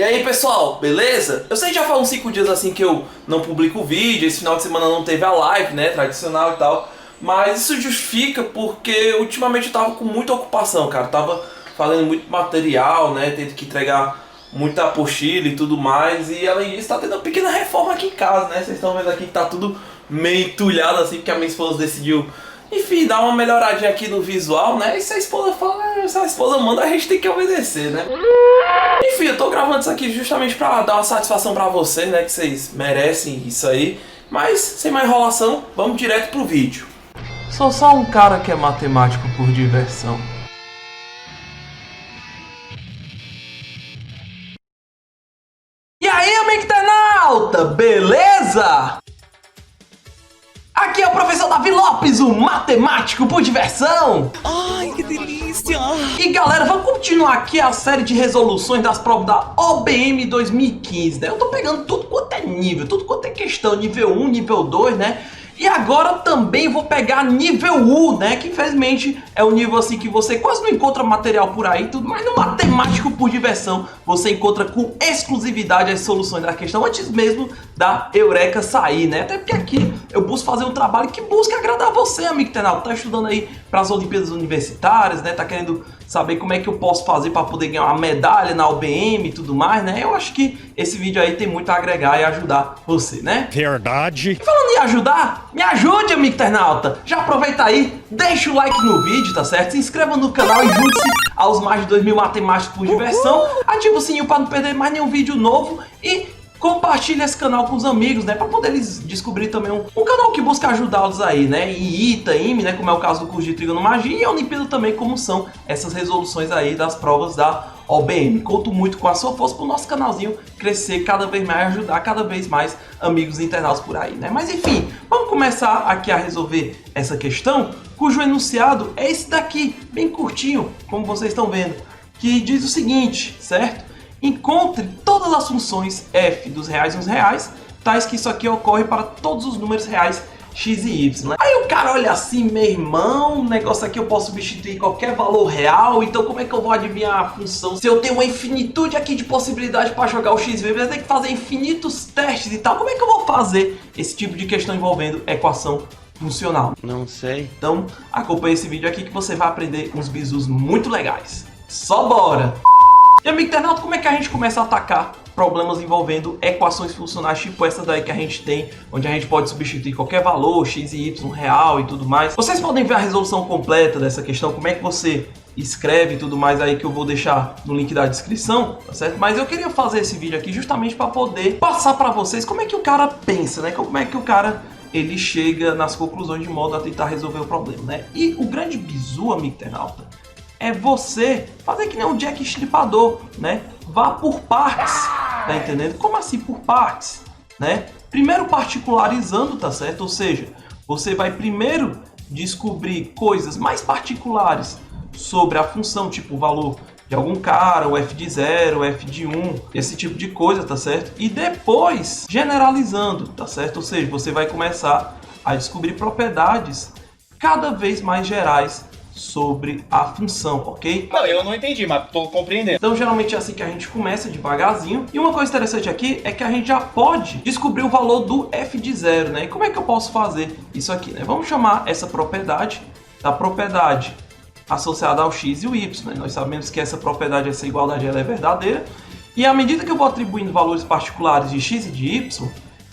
E aí pessoal, beleza? Eu sei que já faz uns 5 dias assim que eu não publico vídeo, esse final de semana não teve a live, né, tradicional e tal. Mas isso justifica porque ultimamente eu tava com muita ocupação, cara. Tava fazendo muito material, né, tendo que entregar muita apostila e tudo mais. E além disso tá tendo uma pequena reforma aqui em casa, né. Vocês estão vendo aqui que tá tudo meio entulhado assim, porque a minha esposa decidiu, enfim, dar uma melhoradinha aqui no visual, né? E se a esposa fala, se a esposa manda, a gente tem que obedecer, né? Enfim, eu tô gravando isso aqui justamente pra dar uma satisfação pra vocês, né? Que vocês merecem isso aí. Mas, sem mais enrolação, vamos direto pro vídeo. Sou só um cara que é matemático por diversão. E aí, amigo internauta, beleza? Aqui é o professor Davi Lopes, o matemático por diversão. Ai, que delícia! E galera, vamos continuar aqui a série de resoluções das provas da OBM 2015, né? Eu tô pegando tudo quanto é nível, tudo quanto é questão, nível 1, nível 2, né? E agora também vou pegar nível U, né? Que infelizmente é um nível assim que você quase não encontra material por aí, tudo, mas no matemático por diversão você encontra com exclusividade as soluções da questão antes mesmo da Eureka sair, né? Até porque aqui eu busco fazer um trabalho que busca agradar você, amigo internauta. Tá estudando aí para as Olimpíadas Universitárias, né? Tá querendo saber como é que eu posso fazer para poder ganhar uma medalha na OBM e tudo mais, né? Eu acho que esse vídeo aí tem muito a agregar e ajudar você, né? Verdade. E falando em ajudar, me ajude, amigo internauta! Já aproveita aí, deixa o like no vídeo, tá certo? Se inscreva no canal e junte-se aos mais de 2.000 matemáticos por diversão. Ativa o sininho para não perder mais nenhum vídeo novo e compartilhe esse canal com os amigos, né? Para poder eles descobrir também um canal que busca ajudá-los aí, né? Em ITA, IME, né? Como é o caso do curso de Trigonomagia e a Olimpíada também, como são essas resoluções aí das provas da OBM. Conto muito com a sua força para o nosso canalzinho crescer cada vez mais e ajudar cada vez mais amigos internautas por aí, né? Mas enfim, vamos começar aqui a resolver essa questão, cujo enunciado é esse daqui, bem curtinho, como vocês estão vendo, que diz o seguinte, certo? Encontre todas as funções f dos reais nos reais, tais que isso aqui ocorre para todos os números reais x e y, né? Aí o cara olha assim, meu irmão, o negócio aqui eu posso substituir qualquer valor real, então como é que eu vou adivinhar a função? Se eu tenho uma infinitude aqui de possibilidades para jogar o x e y, eu tenho que fazer infinitos testes e tal, como é que eu vou fazer esse tipo de questão envolvendo equação funcional? Não sei. Então acompanhe esse vídeo aqui que você vai aprender uns bizus muito legais. Só bora! E amigo internauta, como é que a gente começa a atacar problemas envolvendo equações funcionais tipo essa daí que a gente tem, onde a gente pode substituir qualquer valor, x e y real e tudo mais? Vocês podem ver a resolução completa dessa questão, como é que você escreve e tudo mais aí, que eu vou deixar no link da descrição, tá certo? Mas eu queria fazer esse vídeo aqui justamente para poder passar para vocês como é que o cara pensa, né? Como é que o cara ele chega nas conclusões de modo a tentar resolver o problema, né? E o grande bizu, amigo internauta, é você fazer que nem um Jack Estripador, né? Vá por partes, tá entendendo? Como assim por partes, né? Primeiro particularizando, tá certo? Ou seja, você vai primeiro descobrir coisas mais particulares sobre a função, tipo o valor de algum cara, o f de 0, o f de 1, esse tipo de coisa, tá certo? E depois generalizando, tá certo? Ou seja, você vai começar a descobrir propriedades cada vez mais gerais sobre a função, ok? Não, eu não entendi, mas tô compreendendo. Então geralmente é assim que a gente começa devagarzinho. E uma coisa interessante aqui é que a gente já pode descobrir o valor do f de 0, né? E como é que eu posso fazer isso aqui, né? Vamos chamar essa propriedade da propriedade associada ao x e o y, né? Nós sabemos que essa propriedade, essa igualdade, ela é verdadeira. E à medida que eu vou atribuindo valores particulares de x e de y,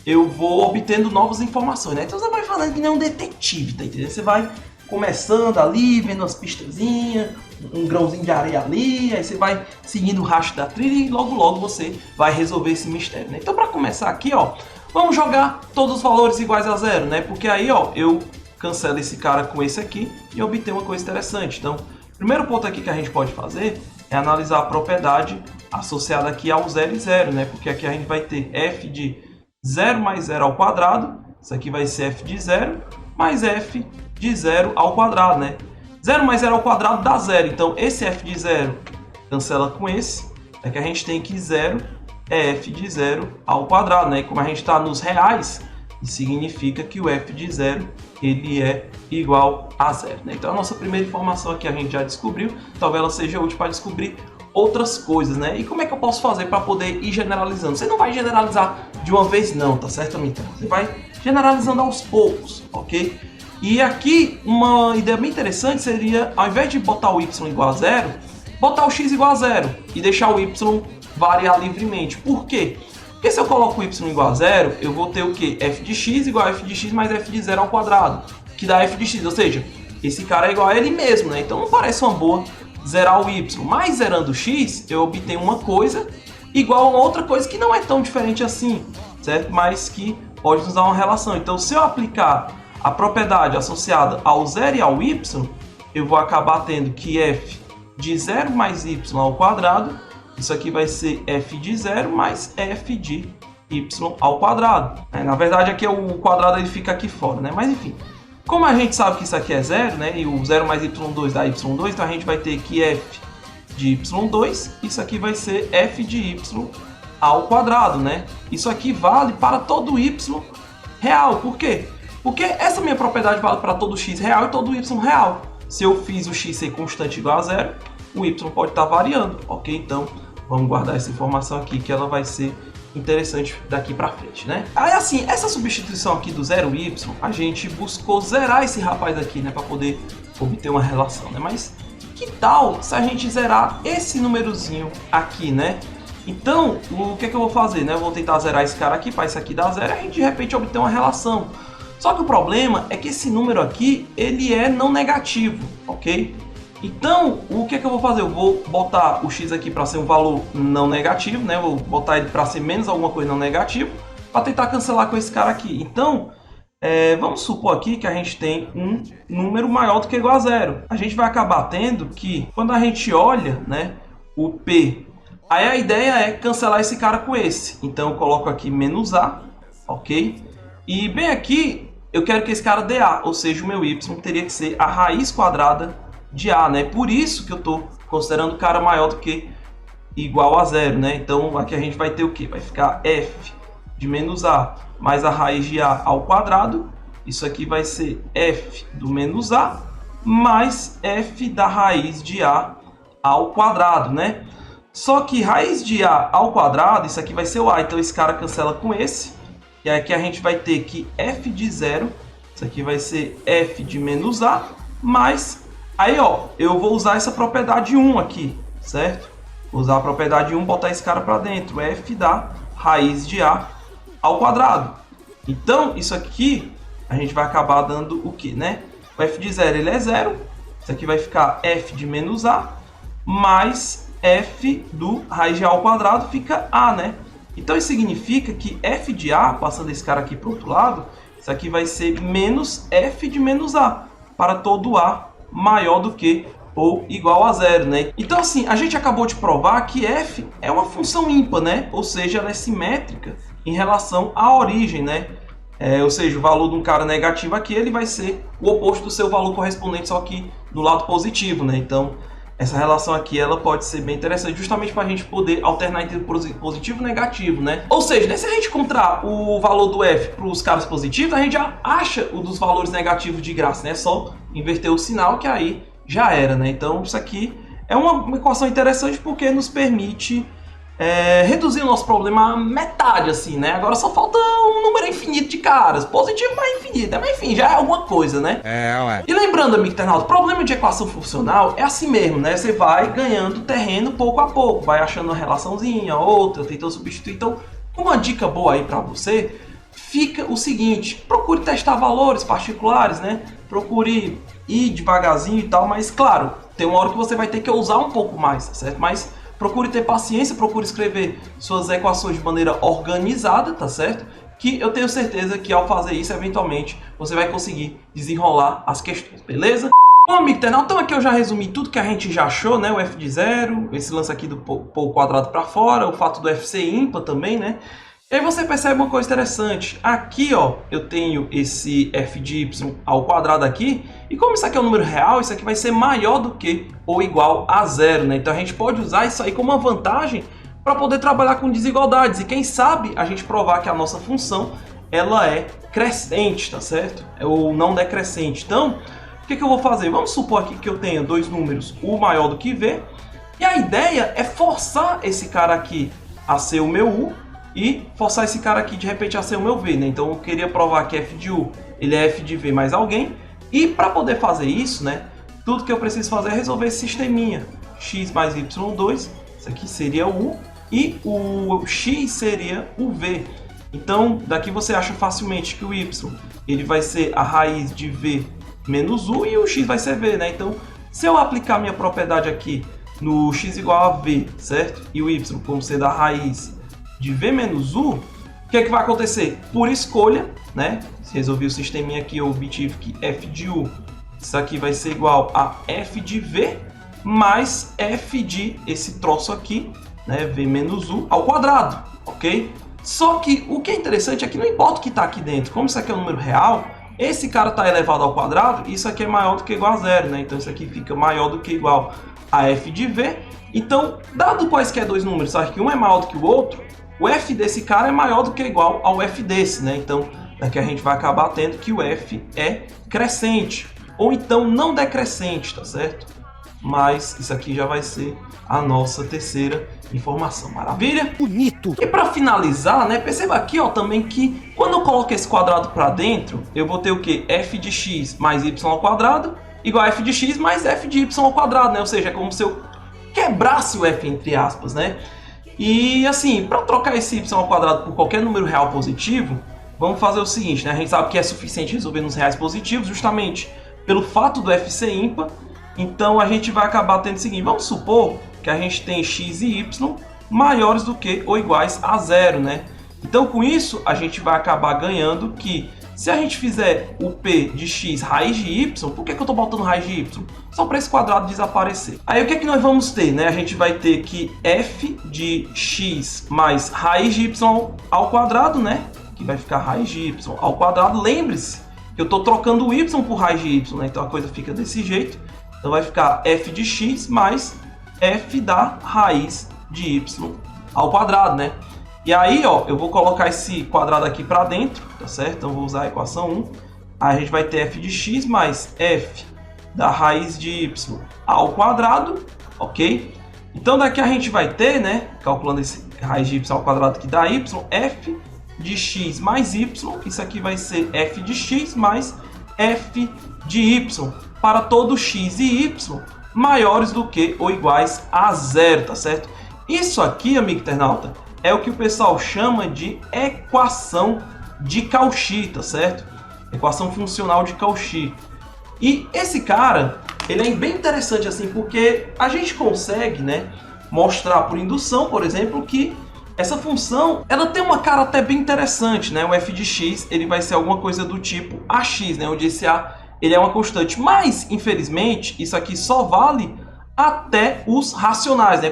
eu vou obtendo novas informações, né? Então você vai falando que nem um detetive, tá entendendo? Você vai começando ali, vendo umas pistazinhas, um grãozinho de areia ali, aí você vai seguindo o rastro da trilha e logo logo você vai resolver esse mistério, né? Então para começar aqui, ó, vamos jogar todos os valores iguais a zero, né? Porque aí, ó, eu cancelo esse cara com esse aqui e obtenho uma coisa interessante. Então, o primeiro ponto aqui que a gente pode fazer é analisar a propriedade associada aqui ao 0 e 0, né? Porque aqui a gente vai ter f de 0 mais 0 ao quadrado, isso aqui vai ser f de 0 mais f de 0 ao quadrado, né? 0 mais 0 ao quadrado dá 0. Então, esse f de 0 cancela com esse. É que a gente tem que 0 é f de 0 ao quadrado, né? E como a gente está nos reais, isso significa que o f de 0 ele é igual a 0, né? Então, a nossa primeira informação aqui a gente já descobriu. Talvez ela seja útil para descobrir outras coisas, né? E como é que eu posso fazer para poder ir generalizando? Você não vai generalizar de uma vez não, tá certo, amigo? Você vai generalizando aos poucos, ok? E aqui uma ideia bem interessante seria, ao invés de botar o y igual a zero, botar o x igual a zero e deixar o y variar livremente. Por quê? Porque se eu coloco o y igual a zero, eu vou ter o quê? F de x igual a f de x mais f de zero ao quadrado, que dá f de x, ou seja, esse cara é igual a ele mesmo, né? Então não parece uma boa zerar o y. Mas zerando o x, eu obtenho uma coisa igual a outra coisa que não é tão diferente assim, certo? Mas que pode nos dar uma relação. Então se eu aplicar a propriedade associada ao zero e ao y, eu vou acabar tendo que f de 0 mais y ao quadrado, isso aqui vai ser f de 0 mais f de y ao quadrado. Na verdade, aqui o quadrado ele fica aqui fora, né? Mas enfim, como a gente sabe que isso aqui é zero, né? E o 0 mais y2 dá y2, então a gente vai ter que f de y2, isso aqui vai ser f de y ao quadrado, né? Isso aqui vale para todo y real. Por quê? Porque essa minha propriedade vale para todo x real e todo y real. Se eu fiz o x ser constante igual a zero, o y pode estar variando, ok? Então, vamos guardar essa informação aqui, que ela vai ser interessante daqui para frente, né? Aí, assim, essa substituição aqui do 0y, a gente buscou zerar esse rapaz aqui, né? Para poder obter uma relação, né? Mas que tal se a gente zerar esse númerozinho aqui, né? Então, o que é que eu vou fazer, né? Eu vou tentar zerar esse cara aqui, para isso aqui dar zero, e a gente de repente obter uma relação. Só que o problema é que esse número aqui, ele é não negativo, ok? Então, o que é que eu vou fazer? Eu vou botar o x aqui para ser um valor não negativo, né? Vou botar ele para ser menos alguma coisa não negativo, para tentar cancelar com esse cara aqui. Então, vamos supor aqui que a gente tem um número maior do que igual a zero. A gente vai acabar tendo que, quando a gente olha, né, o p, aí a ideia é cancelar esse cara com esse. Então, eu coloco aqui menos a, ok? E bem aqui, eu quero que esse cara dê a, ou seja, o meu y teria que ser a raiz quadrada de a, né? Por isso que eu estou considerando o cara maior do que igual a zero, né? Então aqui a gente vai ter o que? Vai ficar f de menos a mais a raiz de a ao quadrado. Isso aqui vai ser f do menos a mais f da raiz de a ao quadrado, né? Só que raiz de a ao quadrado, isso aqui vai ser o a, então esse cara cancela com esse. E aqui a gente vai ter que f de zero, isso aqui vai ser f de menos a, mais, aí ó, eu vou usar essa propriedade 1 aqui, certo? Vou usar a propriedade 1, botar esse cara para dentro, f da raiz de a ao quadrado. Então, isso aqui, a gente vai acabar dando o que, né? O f de zero, ele é zero, isso aqui vai ficar f de menos a, mais f do raiz de a ao quadrado, fica a, né? Então isso significa que f de a, passando esse cara aqui para o outro lado, isso aqui vai ser menos f de menos a, para todo a maior do que ou igual a zero, né? Então assim, a gente acabou de provar que f é uma função ímpar, né? Ou seja, ela é simétrica em relação à origem, né? Ou seja, o valor de um cara negativo aqui, ele vai ser o oposto do seu valor correspondente, só que do lado positivo, né? Então, essa relação aqui, ela pode ser bem interessante, justamente para a gente poder alternar entre positivo e negativo, né? Ou seja, né, se a gente encontrar o valor do f para os caras positivos, a gente já acha o dos valores negativos de graça, né? Só inverter o sinal que aí já era, né? Então, isso aqui é uma equação interessante porque nos permite reduzir o nosso problema à metade, assim, né? Agora só falta um número infinito de caras. Positivo mais infinito, né? Mas enfim, já é alguma coisa, né? Ué. E lembrando, amigo internauta, o problema de equação funcional é assim mesmo, né? Você vai ganhando terreno pouco a pouco, vai achando uma relaçãozinha, outra, tentando substituir. Então, uma dica boa aí pra você fica o seguinte: procure testar valores particulares, né? Procure ir devagarzinho e tal, mas claro, tem uma hora que você vai ter que usar um pouco mais, tá certo? Mas procure ter paciência, procure escrever suas equações de maneira organizada, tá certo? Que eu tenho certeza que ao fazer isso, eventualmente, você vai conseguir desenrolar as questões, beleza? Bom, amigo internauta, então aqui eu já resumi tudo que a gente já achou, né? O f de zero, esse lance aqui do pôr o quadrado para fora, o fato do f ser ímpar também, né? E aí você percebe uma coisa interessante. Aqui, ó, eu tenho esse f de y ao quadrado aqui. E como isso aqui é um número real, isso aqui vai ser maior do que ou igual a zero, né? Então a gente pode usar isso aí como uma vantagem para poder trabalhar com desigualdades. E quem sabe a gente provar que a nossa função, ela é crescente, tá certo? Ou não decrescente. Então, o que eu vou fazer? Vamos supor aqui que eu tenha dois números, u maior do que v. E a ideia é forçar esse cara aqui a ser o meu U e forçar esse cara aqui de repente a ser o meu V, né? Então eu queria provar que f de U ele é f de V mais alguém. E para poder fazer isso, né, tudo que eu preciso fazer é resolver esse sisteminha. X mais Y2, isso aqui seria o U, e o X seria o V. Então daqui você acha facilmente que o Y ele vai ser a raiz de V menos U e o X vai ser V, né? Então se eu aplicar minha propriedade aqui no X igual a V, certo? E o Y como ser da raiz de V menos U, o que é que vai acontecer? Por escolha, né? Se resolver o sisteminha aqui, eu obtive que f de U, isso aqui vai ser igual a f de V mais f de esse troço aqui, né? V menos U ao quadrado, ok? Só que o que é interessante é que não importa o que está aqui dentro, como isso aqui é um número real, esse cara está elevado ao quadrado, isso aqui é maior do que igual a zero, né? Então isso aqui fica maior do que igual a f de V. Então, dado quaisquer dois números, sabe que um é maior do que o outro, o f desse cara é maior do que igual ao f desse, né? Então, daqui a gente vai acabar tendo que o f é crescente, ou então não decrescente, tá certo? Mas isso aqui já vai ser a nossa terceira informação. Maravilha? Bonito! E para finalizar, né, perceba aqui ó, também que quando eu coloco esse quadrado para dentro, eu vou ter o que? F de x mais y ao quadrado igual a f de x mais f de y ao quadrado, né? Ou seja, é como se eu quebrasse o f entre aspas, né? E assim, para trocar esse y ao quadrado por qualquer número real positivo, vamos fazer o seguinte, né? A gente sabe que é suficiente resolver nos reais positivos, justamente pelo fato do f ser ímpar. Então a gente vai acabar tendo o seguinte, vamos supor que a gente tem x e y maiores do que ou iguais a zero, né? Então com isso a gente vai acabar ganhando que se a gente fizer o p de x raiz de y, por que eu estou botando raiz de y? Só para esse quadrado desaparecer. Aí o que é que nós vamos ter, né? A gente vai ter que f de x mais raiz de y ao quadrado, né? Que vai ficar raiz de y ao quadrado. Lembre-se que eu estou trocando o y por raiz de y, né? Então a coisa fica desse jeito. Então vai ficar f de x mais f da raiz de y ao quadrado, né? E aí, ó, eu vou colocar esse quadrado aqui para dentro, tá certo? Então vou usar a equação 1. Aí a gente vai ter f de x mais f da raiz de y ao quadrado, ok? Então daqui a gente vai ter, né, calculando esse raiz de y ao quadrado que dá y, f de x mais y, isso aqui vai ser f de x mais f de y para todo x e y maiores do que ou iguais a zero, tá certo? Isso aqui, amigo internauta, é o que o pessoal chama de equação de Cauchy, tá certo? Equação funcional de Cauchy. E esse cara, ele é bem interessante assim, porque a gente consegue, né, mostrar por indução, por exemplo, que essa função, ela tem uma cara até bem interessante, né? O f de x, ele vai ser alguma coisa do tipo ax, né? Onde esse a, ele é uma constante. Mas, infelizmente, isso aqui só vale até os racionais, né?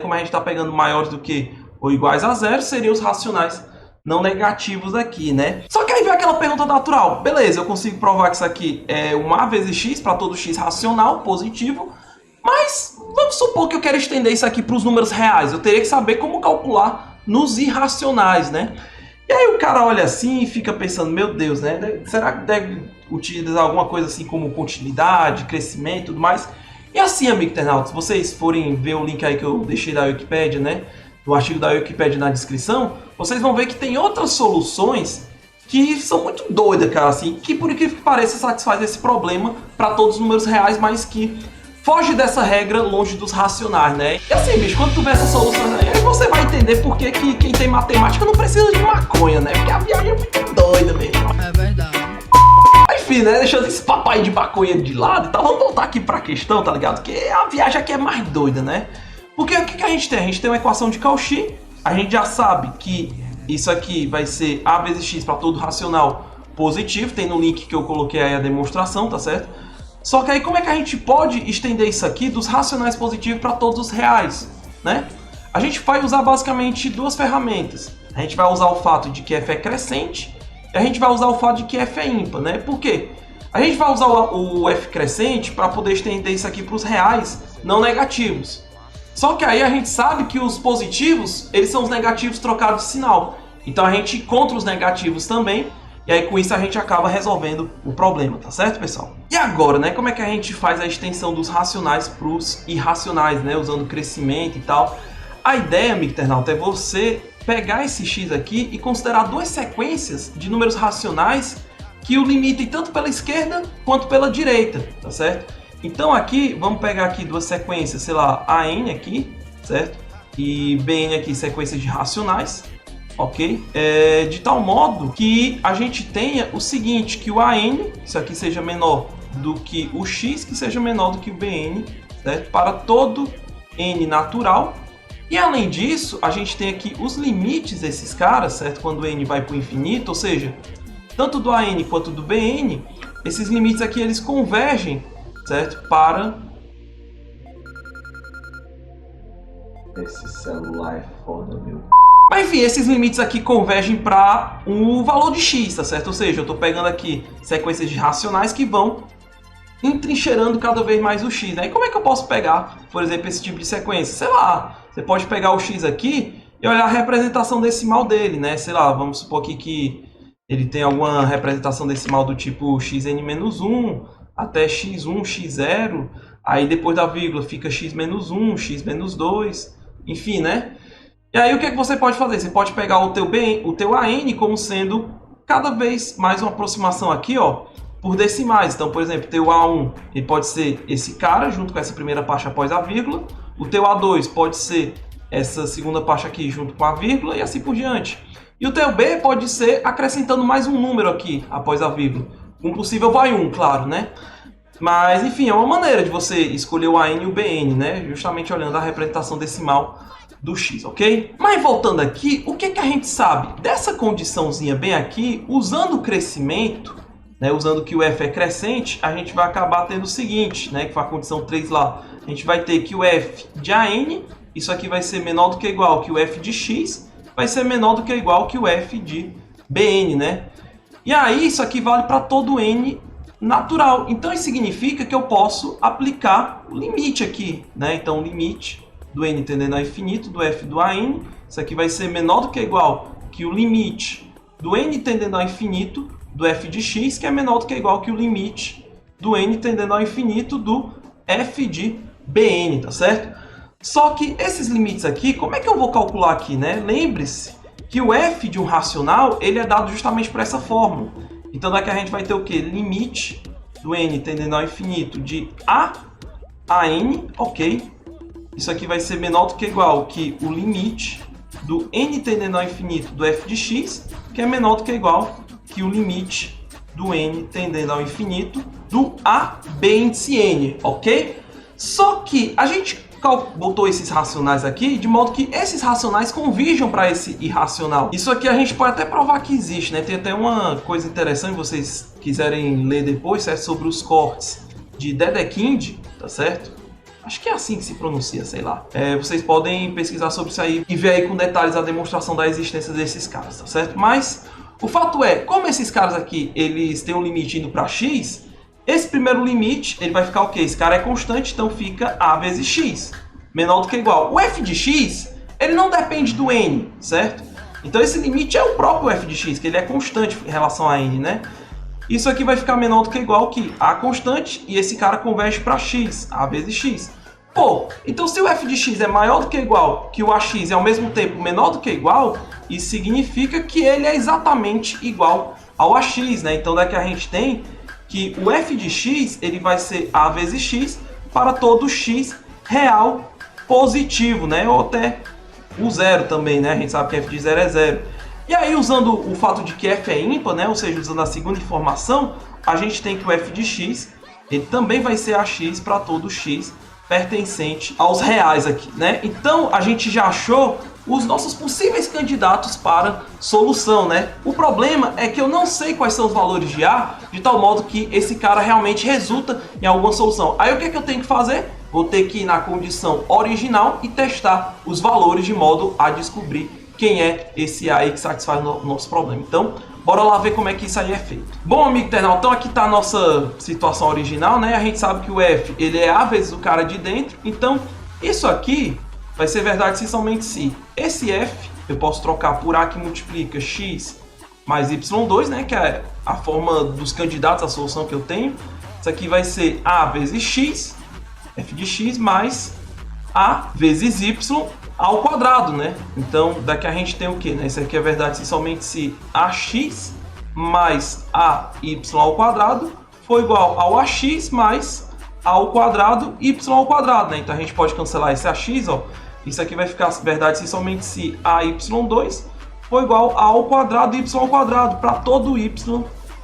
Como a gente está pegando maiores do que ou iguais a zero, seriam os racionais não negativos aqui, né? Só que aí vem aquela pergunta natural. Beleza, eu consigo provar que isso aqui é um a vezes x para todo x racional, positivo. Mas vamos supor que eu quero estender isso aqui para os números reais. Eu teria que saber como calcular nos irracionais, né? E aí o cara olha assim e fica pensando, meu Deus, né? Será que deve utilizar alguma coisa assim como continuidade, crescimento e tudo mais? E assim, amigo internauta, se vocês forem ver o link aí que eu deixei da Wikipédia, né? Do artigo da Wikipédia na descrição, vocês vão ver que tem outras soluções que são muito doidas, cara, assim, que por incrível que pareça satisfaz esse problema para todos os números reais, mas que foge dessa regra longe dos racionais, né? E assim, bicho, quando tu vê essas soluções aí você vai entender por que quem tem matemática não precisa de maconha, né? Porque a viagem é muito doida mesmo. É verdade. Enfim, né? Deixando esse papai de maconha de lado e tal, vamos voltar aqui pra questão, tá ligado? Que a viagem aqui é mais doida, né? Porque o que a gente tem? A gente tem uma equação de Cauchy, a gente já sabe que isso aqui vai ser a vezes x para todo racional positivo, tem no link que eu coloquei aí a demonstração, tá certo? Só que aí como é que a gente pode estender isso aqui dos racionais positivos para todos os reais, né? A gente vai usar basicamente duas ferramentas. A gente vai usar o fato de que f é crescente e a gente vai usar o fato de que f é ímpar, né? Por quê? A gente vai usar o f crescente para poder estender isso aqui para os reais não negativos. Só que aí a gente sabe que os positivos, eles são os negativos trocados de sinal. Então a gente encontra os negativos também E aí com isso a gente acaba resolvendo o problema, tá certo, pessoal? E agora, né, como é que a gente faz a extensão dos racionais para os irracionais, né, usando crescimento e tal? A ideia, amigo internauta, é você pegar esse x aqui e considerar duas sequências de números racionais que o limitem tanto pela esquerda quanto pela direita, tá certo? Então aqui, vamos pegar aqui duas sequências, sei lá, AN aqui, certo? E BN aqui, sequências de racionais, ok? De tal modo que a gente tenha o seguinte, que o AN, isso aqui seja menor do que o X, que seja menor do que o BN, certo? Para todo N natural. E além disso, a gente tem aqui os limites desses caras, certo? Quando o N vai para o infinito, ou seja, tanto do AN quanto do BN, esses limites aqui eles convergem, certo? Para... Esse celular é foda, meu. Mas enfim, esses limites aqui convergem para o valor de x, tá certo? Ou seja, eu estou pegando aqui sequências de racionais que vão entrincheirando cada vez mais o x, né? E como é que eu posso pegar, por exemplo, esse tipo de sequência? Sei lá, você pode pegar o x aqui e olhar a representação decimal dele, né? Sei lá, vamos supor aqui que ele tem alguma representação decimal do tipo xn-1 até x1, x0, aí depois da vírgula fica x-1, x-2, enfim, né? E aí o que é que você pode fazer? Você pode pegar o teu AN como sendo cada vez mais uma aproximação aqui, ó, por decimais. Então, por exemplo, o teu A1 ele pode ser esse cara junto com essa primeira parte após a vírgula. O teu A2 pode ser essa segunda parte aqui junto com a vírgula e assim por diante. E o teu B pode ser acrescentando mais um número aqui após a vírgula. Um possível vai 1, claro, né? Mas, enfim, é uma maneira de você escolher o AN e o BN, né? Justamente olhando a representação decimal do x, ok? Mas voltando aqui, o que, que a gente sabe? Dessa condiçãozinha bem aqui, usando o crescimento, né, usando que o f é crescente, a gente vai acabar tendo o seguinte, né, que foi a condição 3 lá. A gente vai ter que o f de AN, isso aqui vai ser menor do que ou igual que o f de x, vai ser menor do que ou igual que o f de BN, né? E aí, isso aqui vale para todo n natural. Então, isso significa que eu posso aplicar o limite aqui, né? Então, o limite do n tendendo ao infinito do f do AN, isso aqui vai ser menor do que ou igual que o limite do n tendendo ao infinito do f de x, que é menor do que ou igual que o limite do n tendendo ao infinito do f de BN, tá certo? Só que esses limites aqui, como é que eu vou calcular aqui, né? Lembre-se que o f de um racional, ele é dado justamente por essa fórmula. Então daqui a gente vai ter o quê? Limite do n tendendo ao infinito de a n, ok? Isso aqui vai ser menor do que ou igual que o limite do n tendendo ao infinito do f de x, que é menor do que ou igual que o limite do n tendendo ao infinito do a b índice n, ok? Só que a gente botou esses racionais aqui de modo que esses racionais convirjam para esse irracional. Isso aqui a gente pode até provar que existe, né? Tem até uma coisa interessante, se vocês quiserem ler depois, é sobre os cortes de Dedekind, tá certo? Acho que é assim que se pronuncia, sei lá. Vocês podem pesquisar sobre isso aí e ver aí com detalhes a demonstração da existência desses caras, tá certo? Mas o fato é, como esses caras aqui, eles têm um limite indo para x, esse primeiro limite, ele vai ficar o quê? Esse cara é constante, então fica a vezes x, menor do que ou igual. O f de x, ele não depende do n, certo? Então esse limite é o próprio f de x, que ele é constante em relação a n, né? Isso aqui vai ficar menor do que ou igual que a constante, e esse cara converge para x, a vezes x. Pô, então se o f de x é maior do que ou igual que o ax e ao mesmo tempo menor do que ou igual, isso significa que ele é exatamente igual ao ax, né? Então daqui a gente tem que o f de x ele vai ser a vezes x para todo x real positivo, né? Ou até o zero também, né? A gente sabe que f de 0 é 0. E aí, usando o fato de que f é ímpar, né? Ou seja, usando a segunda informação, a gente tem que o f de x ele também vai ser ax para todo x pertencente aos reais aqui, né? Então, a gente já achou os nossos possíveis candidatos para solução, né? O problema é que eu não sei quais são os valores de A, de tal modo que esse cara realmente resulta em alguma solução. Aí o que é que eu tenho que fazer? Vou ter que ir na condição original e testar os valores de modo a descobrir quem é esse A aí que satisfaz o nosso problema. Então, bora lá ver como é que isso aí é feito. Bom, amigo internauta, então aqui está a nossa situação original, né? A gente sabe que o F ele é A vezes o cara de dentro, então isso aqui vai ser verdade se somente se esse F eu posso trocar por A que multiplica X mais y2, né, que é a forma dos candidatos à solução que eu tenho. Isso aqui vai ser a vezes x, f de x, mais a vezes y ao quadrado, né? Então, daqui a gente tem o quê, né? Isso aqui é verdade se somente se ax mais ay ao quadrado for igual ao ax mais a ao quadrado y ao quadrado, né? Então, a gente pode cancelar esse ax, ó. Isso aqui vai ficar verdade se somente se ay2 for igual a ao quadrado y ao quadrado para todo y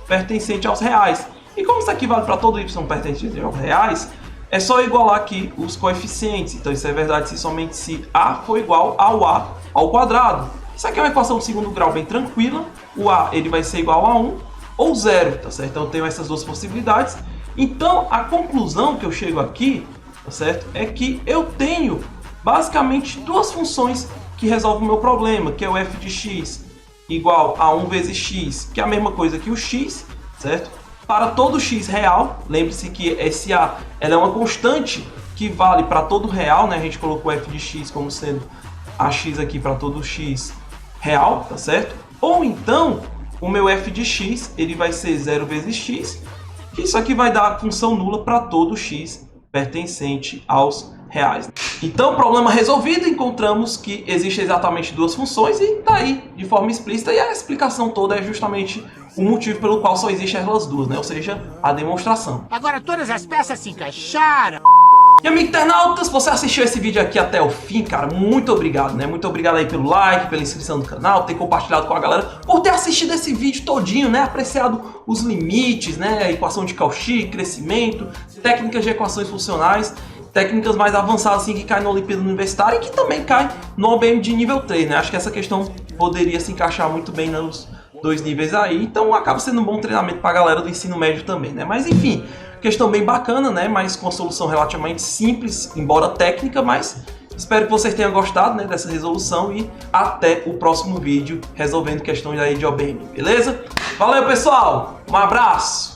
pertencente aos reais. E como isso aqui vale para todo y pertencente aos reais, é só igualar aqui os coeficientes. Então isso é verdade se somente se a for igual ao a ao quadrado. Isso aqui é uma equação de segundo grau bem tranquila. O a ele vai ser igual a 1 ou 0, tá certo? Então eu tenho essas duas possibilidades. Então a conclusão que eu chego aqui, tá certo? É que eu tenho basicamente duas funções que resolvem o meu problema, que é o f de x igual a 1 vezes x, que é a mesma coisa que o x, certo? Para todo x real, lembre-se que esse a ela é uma constante que vale para todo real, né? A gente colocou f de x como sendo ax aqui para todo x real, tá certo? Ou então, o meu f de x ele vai ser 0 vezes x, que isso aqui vai dar a função nula para todo x pertencente aos reais. Então, problema resolvido, encontramos que existem exatamente duas funções e tá aí de forma explícita, e a explicação toda é justamente o motivo pelo qual só existem elas duas, né? Ou seja, a demonstração. Agora todas as peças se encaixaram. E amigo internautas, você assistiu esse vídeo aqui até o fim, cara, muito obrigado, né? Muito obrigado aí pelo like, pela inscrição no canal, ter compartilhado com a galera, por ter assistido esse vídeo todinho, né? Apreciado os limites, né? A equação de Cauchy, crescimento, técnicas de equações funcionais, técnicas mais avançadas assim que caem na Olimpíada Universitária e que também caem no OBM de nível 3, né? Acho que essa questão poderia se encaixar muito bem nos dois níveis aí, então acaba sendo um bom treinamento para a galera do ensino médio também, né? Mas enfim, questão bem bacana, né? Mas com solução relativamente simples, embora técnica, mas espero que vocês tenham gostado, né, dessa resolução e até o próximo vídeo resolvendo questões aí de OBM, beleza? Valeu, pessoal! Um abraço!